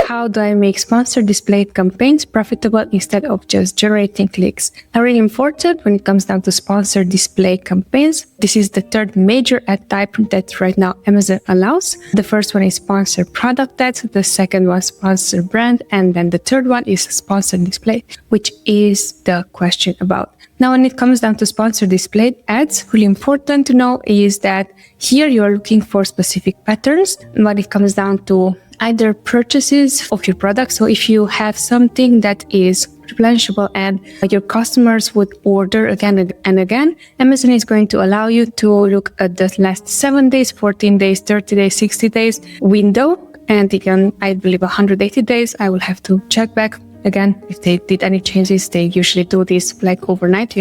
how do I make sponsored display campaigns profitable instead of just generating clicks? Now, really important when it comes down to sponsored display campaigns. This is the third major ad type that right now Amazon allows. The first one is sponsored product ads, the second one sponsored brand, and then the third one is sponsored display, which is the question about. Now, when it comes down to sponsored display ads, really important to know is that here you are looking for specific patterns when it comes down to either purchases of your product. So if you have something that is replenishable and your customers would order again and again, Amazon is going to allow you to look at the last 7 days, 14 days, 30 days, 60 days window. And again, I believe 180 days. I will have to check back. Again, if they did any changes, they usually do this like overnight,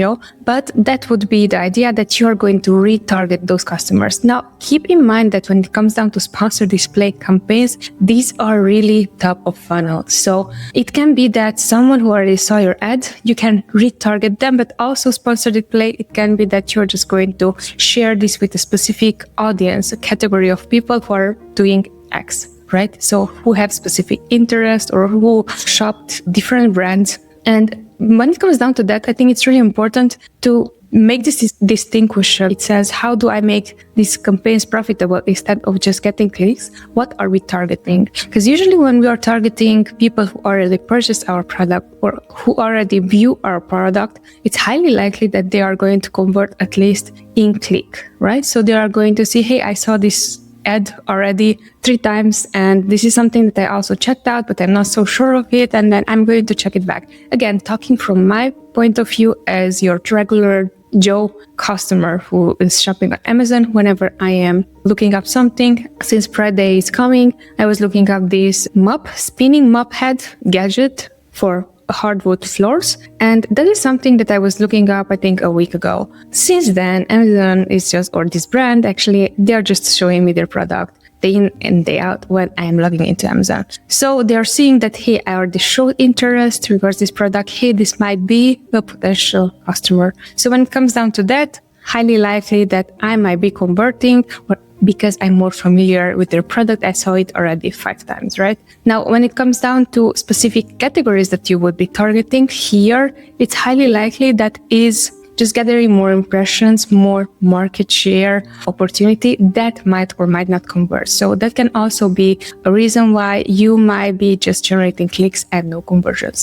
but that would be the idea that you are going to retarget those customers. Now, keep in mind that when it comes down to sponsored display campaigns, these are really top of funnel. So it can be that someone who already saw your ad, you can retarget them, but also sponsored display, it can be that you're just going to share this with a specific audience, a category of people who are doing X. Right? So who have specific interest or who shopped different brands. And when it comes down to that, I think it's really important to make this distinction. It says, how do I make these campaigns profitable instead of just getting clicks? What are we targeting? Because usually when we are targeting people who already purchased our product or who already view our product, it's highly likely that they are going to convert at least in click, right? So they are going to see, hey, I saw this ad already 3 times and this is something that I also checked out, but I'm not so sure of it, and then I'm going to check it back. Again, talking from my point of view as your regular Joe customer who is shopping on Amazon, whenever I am looking up something, since Pride Day is coming, I was looking up this spinning mop head gadget for hardwood floors, and that is something that I was looking up I think a week ago. Since then, Amazon is just, or this brand actually, they're just showing me their product day in and day out when I am logging into Amazon. So they're seeing that, hey, I already showed interest regards this product, hey, this might be a potential customer. So when it comes down to that, highly likely that I might be converting because I'm more familiar with their product. I saw it already 5 times, right? Now, when it comes down to specific categories that you would be targeting here, it's highly likely that is just gathering more impressions, more market share opportunity that might or might not convert. So that can also be a reason why you might be just generating clicks and no conversions.